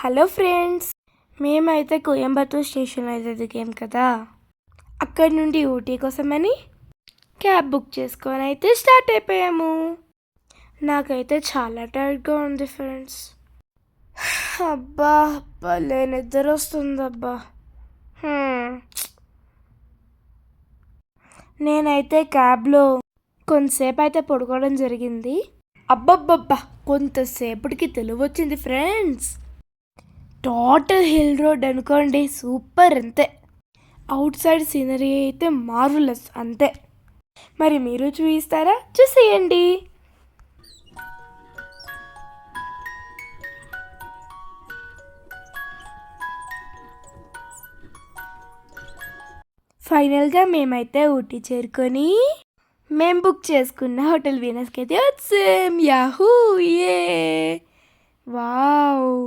Hello friends, మేమైతే కోయంబత్తూర్ స్టేషన్లో అయితే దిగాం కదా. అక్కడి నుండి ఊటీ కోసమని క్యాబ్ బుక్ చేసుకొని అయితే స్టార్ట్ అయిపోయాము. నాకైతే చాలా టైర్డ్గా ఉంది ఫ్రెండ్స్. అబ్బా భలే నిద్ర వస్తుందబ్బా. నేనైతే క్యాబ్లో కొంతసేపు అయితే పడుకోవడం జరిగింది. అబ్బబ్బబ్బా, కొంతసేపటికి తెలివి వచ్చింది ఫ్రెండ్స్. టోటల్ హిల్ రోడ్ అనుకోండి, సూపర్ అంతే. అవుట్ సైడ్ సీనరీ అయితే మార్వలస్ అంతే. మరి మీరు చూపిస్తారా? చూసేయండి. ఫైనల్గా మేమైతే ఊటీ చేరుకొని మేము బుక్ చేసుకున్న హోటల్ వీనస్కి అయితే వచ్చాం. యాహూ, ఏ వావ్.